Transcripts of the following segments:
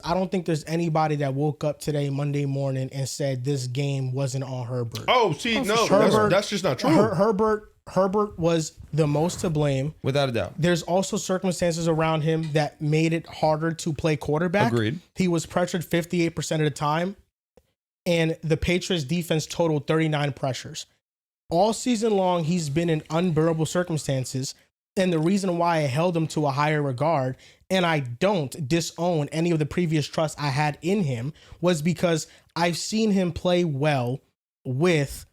I don't think there's anybody that woke up today, Monday morning, and said this game wasn't on Herbert. Oh, see, no, that's just not true. Herbert was the most to blame. Without a doubt. There's also circumstances around him that made it harder to play quarterback. Agreed. He was pressured 58% of the time, and the Patriots defense totaled 39 pressures. All season long, he's been in unbearable circumstances, and the reason why I held him to a higher regard, and I don't disown any of the previous trust I had in him, was because I've seen him play well with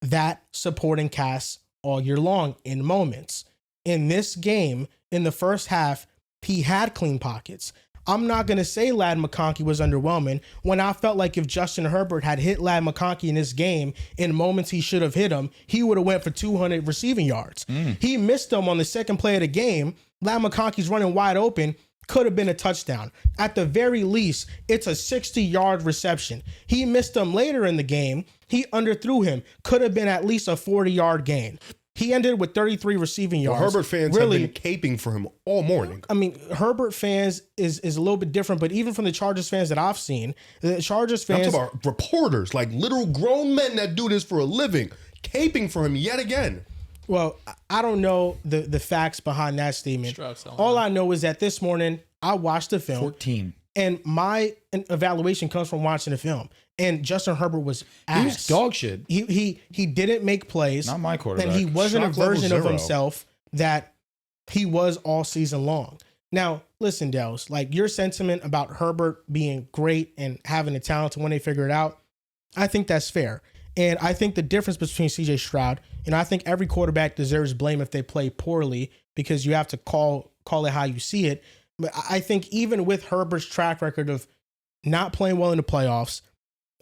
that supporting cast all year long in moments. In this game, in the first half, he had clean pockets. I'm not going to say Ladd McConkey was underwhelming when I felt like if Justin Herbert had hit Ladd McConkey in this game in moments he should have hit him, he would have went for 200 receiving yards. He missed them on the second play of the game. Ladd McConkey's running wide open. Could have been a touchdown. At the very least, it's a 60-yard reception. He missed them later in the game. He underthrew him. Could have been at least a 40-yard gain. He ended with 33 receiving yards. Herbert fans have been caping for him all morning. I mean, Herbert fans is a little bit different, but even from the Chargers fans that I've seen, the Chargers fans... I'm talking about reporters, like literal grown men that do this for a living, caping for him yet again. Well, I don't know the facts behind that statement. All I know is that this morning, I watched the film. 14. And my evaluation comes from watching the film. And Justin Herbert was ass. He was dog shit. He didn't make plays. Not my quarterback. And he wasn't a version of himself that he was all season long. Now, listen, Dels, like your sentiment about Herbert being great and having the talent to when they figure it out, I think that's fair. And I think the difference between CJ Stroud, and I think every quarterback deserves blame if they play poorly because you have to call it how you see it. But I think even with Herbert's track record of not playing well in the playoffs,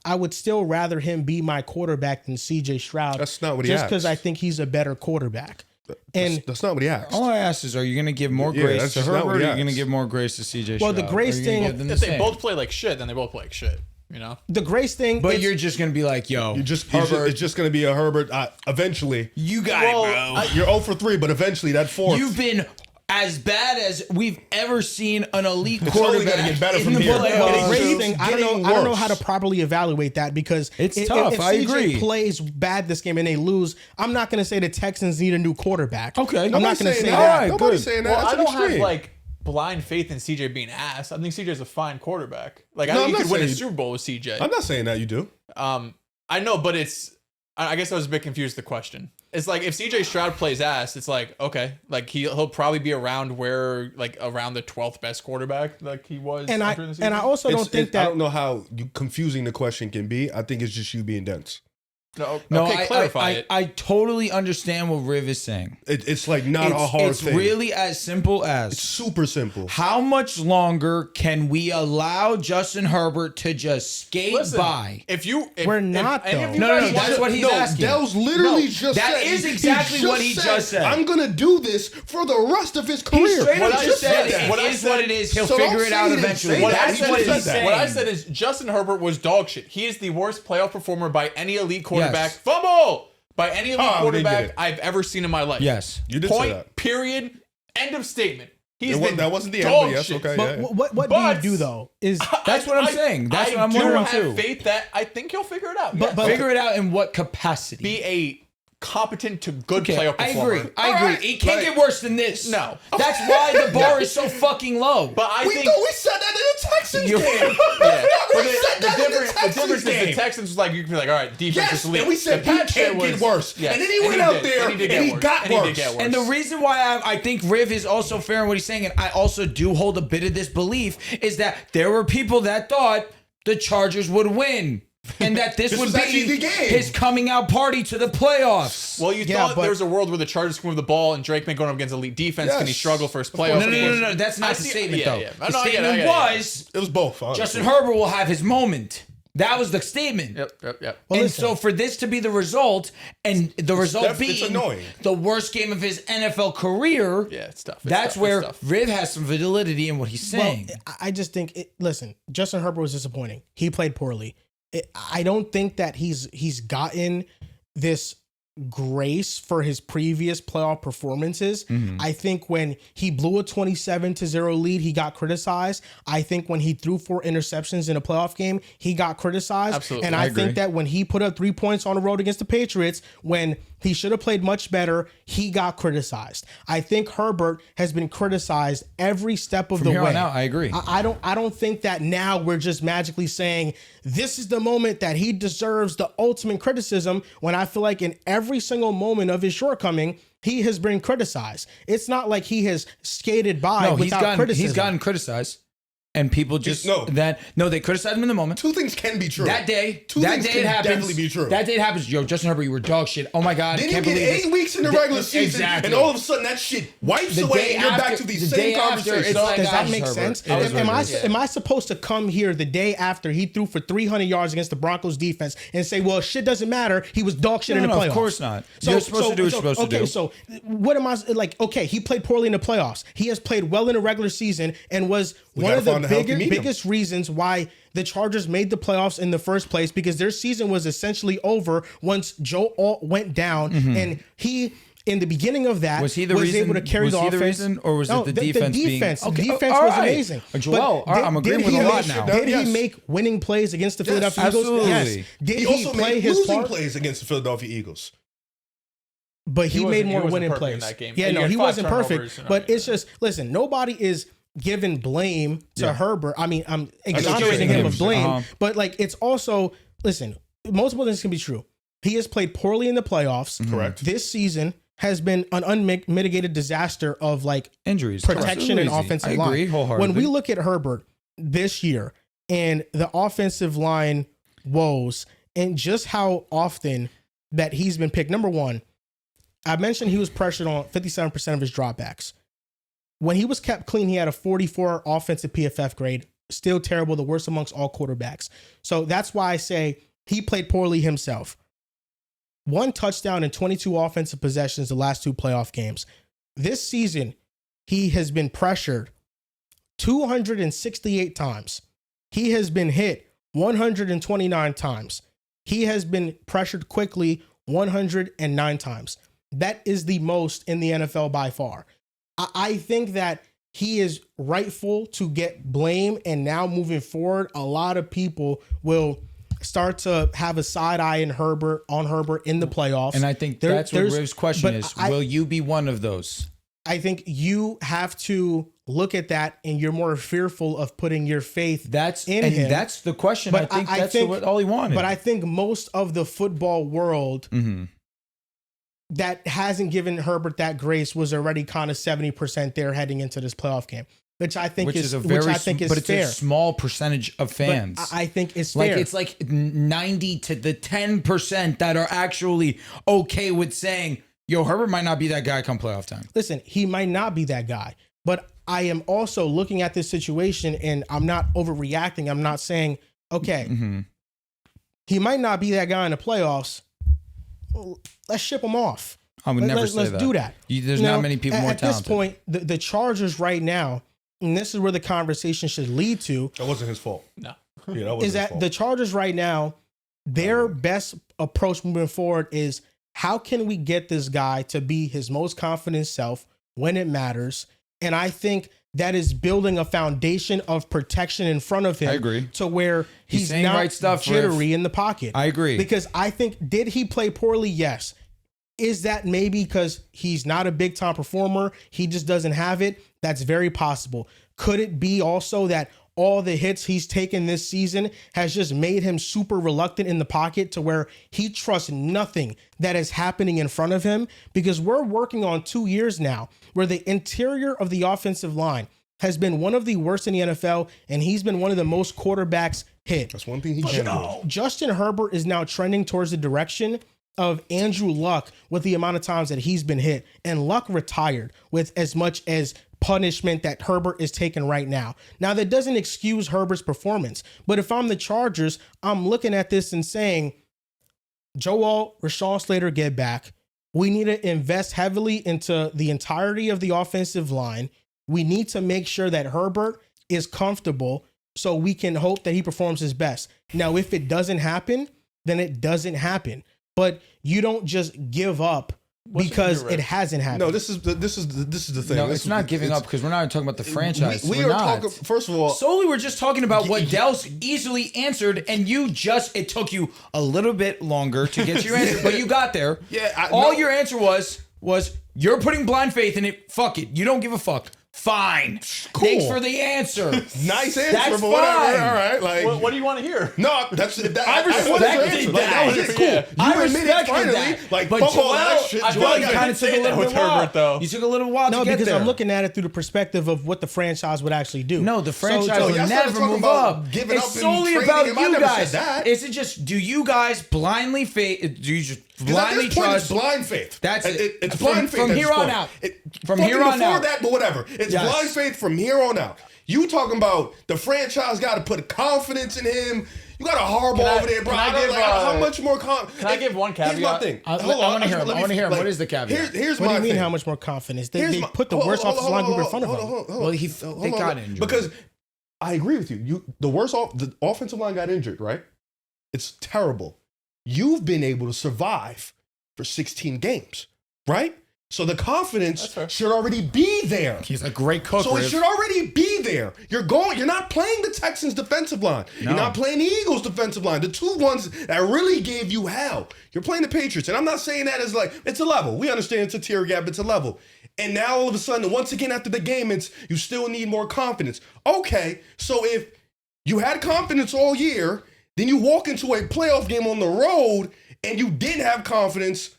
I would still rather him be my quarterback than CJ Stroud. That's not what he asked. Just because I think he's a better quarterback. That's not what he asked. All I asked is, are you going to give more grace to Herbert or are you going to give more grace to CJ Stroud? Well, the grace thing... If they both play like shit, then they both play like shit. You know? The grace thing... But you're just going to be like, yo, Herbert. It's just going to be a Herbert eventually. You got it, bro. You're 0 for 3, but eventually that fourth. You've been as bad as we've ever seen an elite quarterback. It's only going to get better from here. I don't know how to properly evaluate that because it's tough. If I CJ agree. plays bad this game and they lose, I'm not going to say the Texans need a new quarterback. Okay. I'm not going to say that. that. Nobody's saying that. Well, I don't extreme. have like blind faith in CJ being ass. I think CJ's a fine quarterback. Like I No, think I'm you could not win a saying- Super Bowl with CJ. I'm not saying that you do. I know, but I guess I was a bit confused with the question. It's like if CJ Stroud plays ass, it's like, okay, like he'll probably be around around the 12th best quarterback like he was. And I also don't think that... I don't know how confusing the question can be. I think it's just you being dense. No, okay, clarify it. I totally understand what Riv is saying. It's like not a hard thing. It's really as simple as... It's super simple. How much longer can we allow Justin Herbert to just skate by? We're not, though. No, that's what he's asking. Dell's literally just that said... is exactly what he just said. I'm going to do this for the rest of his career. He straight up What I just said- said what it I is said- what it is. He'll So figure don't it out say he didn't eventually. say What that. I That's said what is he's saying. what I said is Justin Herbert was dog shit. He is the worst playoff performer by any elite quarterback. Yes. Fumble! By any elite they did quarterback it. I've ever seen in my life. Yes. You did say Point, that. period, end of statement. That wasn't the end, dog but yes, shit. okay. But yeah. what do you do, though? Is That's what I'm saying. That's what I'm wondering, I do too. have faith that I think he'll figure it out. But- Yes. Figure it out in what capacity. Be a competent to good Okay, playoff I performer. agree. I agree. It can't get worse than this. No. That's why the bar is so fucking low. But I think we said that in the Texans You- game. yeah. We But said that in the the Texans difference is the game. Texans was like you could be like, all right, defense Yes, is elite. and we said The he Pats can't shit get worse. Yes, And then he went out there did and he get got worse. worse. He did get worse. And the reason why I think Riv is also fair in what he's saying, and I also do hold a bit of this belief, is that there were people that thought the Chargers would win. And that this would was be actually the game. his coming out party to the playoffs. Well, you thought there was a world where the Chargers can move the ball and Drake may go up against elite defense. Yes. Can he struggle for his playoff? No. That's not the statement, though. Yeah. The statement was It was both. Honestly. Justin Herbert will have his moment. That was the statement. Yep. And so for this to be the result, and the result it's being annoying. the worst game of his NFL career, Yeah, it's tough. that's where Riv has some validity in what he's saying. Well, I just think, listen, Justin Herbert was disappointing. He played poorly. I don't think that he's gotten this grace for his previous playoff performances. I think when he blew a 27-0 lead, he got criticized. I think when he threw 4 interceptions in a playoff game, he got criticized. Absolutely. And I think that when he put up 3 points on the road against the Patriots, when he should have played much better, he got criticized. I think Herbert has been criticized every step of the here way. on out, I agree. I don't think that now we're just magically saying this is the moment that he deserves the ultimate criticism, when I feel like in every single moment of his shortcoming, he has been criticized. It's not like he has skated by without criticism. He's gotten criticized. And people just they criticize him in the moment. 2 things can be true. That day, Two that things day can it happens. definitely be true. That day it happens. Yo, Justin Herbert, you were dog shit. Oh my god, Then can't you get believe 8 weeks in the regular season, exactly. and all of a sudden that shit wipes The away, day and you're back after- to the the same day after, conversation. it's like, Does that gosh, make Herbert. sense? It is what it is. Am I supposed to come here the day after he threw for 300 yards against the Broncos defense and say, well, shit doesn't matter, he was dog shit in the playoffs? Of course not. You're supposed to do what you're supposed to do. Okay, so what am I like? Okay, he played poorly in the playoffs. He has played well in the regular season and was one gotta of the find a healthy medium. biggest reasons why the Chargers made the playoffs in the first place, because their season was essentially over once Joe Alt went down, and he, in the beginning of that, Was he the reason? able to carry was the he offense. the reason, or was it the defense? The defense all was right. amazing. Joel, But all right, I'm agreeing with he a lot make- now. Did Yes. he make winning plays against the Philadelphia Eagles? absolutely. Yes. Did He he also play made his losing part? plays against the Philadelphia Eagles. But he made wasn't- more he wasn't winning perfect in plays. that game. Yeah, He no, had he 5 wasn't turnovers perfect. and But everything. it's just, listen, nobody is giving blame to Herbert. I mean, I'm you're exonerating saying. him of blame. Uh-huh. But like, it's also, listen, multiple things can be true. He has played poorly in the playoffs. Correct. This season has been an unmitigated disaster of like Injuries, protection and Absolutely. offensive I line. agree wholeheartedly. When we look at Herbert this year and the offensive line woes and just how often that he's been picked, number one, I mentioned he was pressured on 57% of his dropbacks. When he was kept clean, he had a 44 offensive PFF grade, still terrible, the worst amongst all quarterbacks. So that's why I say he played poorly himself. 1 touchdown and 22 offensive possessions the last 2 playoff games. This season, he has been pressured 268 times. He has been hit 129 times. He has been pressured quickly 109 times. That is the most in the NFL by far. I think that he is rightful to get blame, and now moving forward, a lot of people will start to have a side eye in Herbert in the playoffs. And I think that's what Riv's question is. Will you be one of those? I think you have to look at that, and you're more fearful of putting your faith in him. That's the question. But I think that's all he wanted. But I think most of the football world that hasn't given Herbert that grace was already kind of 70% there heading into this playoff game, which I think is fair. A small percentage of fans. But I think it's fair. Like it's like 90 to the 10% that are actually okay with saying, yo, Herbert might not be that guy come playoff time. Listen, he might not be that guy, but I am also looking at this situation, and I'm not overreacting. I'm not saying, okay, he might not be that guy in the playoffs. Well, let's ship him off. I would never say that. Let's do that. There's not many people more talented. At this point, the Chargers right now, and this is where the conversation should lead to. That wasn't his fault. No. Yeah, that wasn't is his that fault. the Chargers right now, their best approach moving forward is, how can we get this guy to be his most confident self when it matters? And I think that is building a foundation of protection in front of him. I agree. To where he's saying not right stuff, jittery in the pocket. I agree. Because I think, did he play poorly? Yes. Is that maybe because he's not a big time performer? He just doesn't have it? That's very possible. Could it be also that all the hits he's taken this season has just made him super reluctant in the pocket to where he trusts nothing that is happening in front of him? Because we're working on 2 years now where the interior of the offensive line has been one of the worst in the NFL, and he's been one of the most quarterbacks hit. That's one thing he can do. Justin Herbert is now trending towards the direction of Andrew Luck with the amount of times that he's been hit, and Luck retired with as much as punishment that Herbert is taking right now. Now, that doesn't excuse Herbert's performance, but if I'm the Chargers, I'm looking at this and saying, Joe Alt, Rashawn Slater, get back. We need to invest heavily into the entirety of the offensive line. We need to make sure that Herbert is comfortable so we can hope that he performs his best. Now, if it doesn't happen, then it doesn't happen. but you don't just give up because it hasn't happened. No, this is the thing. No, This it's is- not giving up because we're not talking about the franchise. We We're are not. talking. First of all, Solely, we're just talking about what Del's easily answered, and it took you a little bit longer to get to your answer, but you got there. Yeah, All no. your answer was you're putting blind faith in it. Fuck it. You don't give a fuck. Fine. Cool. Thanks for the answer. nice answer, That's but whatever. fine. All right, like What do you want to hear? no, that's that. I respected was your answer. Like, that was that. it. Cool. Yeah. I You admitted respected finally. that. Like, But fuck all that Joel, shit. I feel like you kind of took a little with bit while. Herbert, though. You took a little while No, to get because there. I'm looking at it through the perspective of what the franchise would actually do. No, the franchise so will y'all started never talking move about up. giving It's up and solely trading about him. I you never guys. said that. Is it just do you guys blindly faith? Do you just 'Cause at blindly this point, trust? it's blind faith. That's it. It's From- blind faith from at here this on point. out. From Fucking here on before out. that, but whatever. It's Yes. blind faith from here on out. You talking about the franchise got to put confidence in him. You got a horrible Can I- over there, bro. can I I don't give, like how much more confidence. can I give one Here's my caveat? thing. I Hold on, wanna hear him. let I me- wanna hear him. like, What is the caveat? Here's What do my you mean? thing. How much more confidence? Here's They my- put the hold worst on, offensive hold line on, group in front of hold them. on, hold on, Well, hold they on. got injured. Because I agree with you. The offensive line got injured, right? It's terrible. You've been able to survive for 16 games, right? So the confidence should already be there. He's a great cook. So it Riv. should already be there. You're not playing the Texans defensive line. No. You're not playing the Eagles defensive line. The two ones that really gave you hell. You're playing the Patriots. And I'm not saying that as like, it's a level. We understand it's a tier gap, it's a level. And now all of a sudden, once again after the game, it's you still need more confidence. Okay, so if you had confidence all year, then you walk into a playoff game on the road and you didn't have confidence.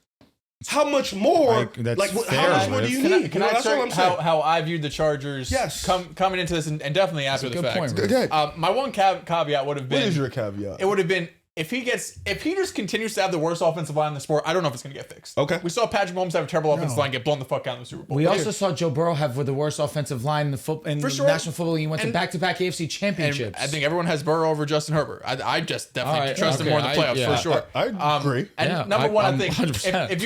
How much more? That's how fair, much more do you Can I, need? can You know, I that's all start I'm saying. how I viewed the Chargers Yes. coming into this and definitely after a the good fact? point, Riv. Go ahead. My one caveat would have been What is your caveat? it would have been if he just continues to have the worst offensive line in the sport, I don't know if it's going to get fixed. Okay. We saw Patrick Mahomes have a terrible offensive line get blown the fuck out in the Super Bowl. We also saw Joe Burrow have the worst offensive line in the For sure. National Football League. He went to And- back-to-back AFC and championships. I think everyone has Burrow over Justin Herbert. I just definitely All right, trust him okay, more in the playoffs yeah. for sure. I agree. And Yeah, number one, I I'm think 100%. if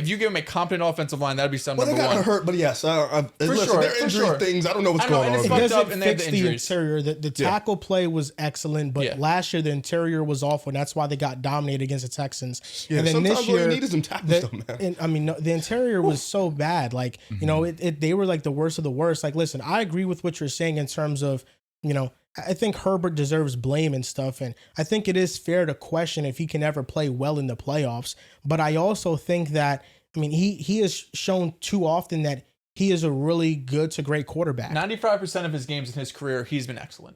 you give him a competent offensive line, that'd be something Well, they number got one. hurt, but yes. Listen, sure, there for injury sure. things. I don't know what's I know, going and on. it's It fucked doesn't up and they have fix the the injuries. interior. The tackle play was excellent, but Yeah. last year the interior was awful, and that's why they got dominated against the Texans. Yeah, and then sometimes this all you year, need is some tackles, the, though, man. and, I mean, no, the interior was so bad. Like, you know, they were like the worst of the worst. Like, listen, I agree with what you're saying in terms of, you know, I think Herbert deserves blame and stuff. And I think it is fair to question if he can ever play well in the playoffs. But I also think that, I mean, he has shown too often that he is a really good to great quarterback. 95% of his games in his career, he's been excellent.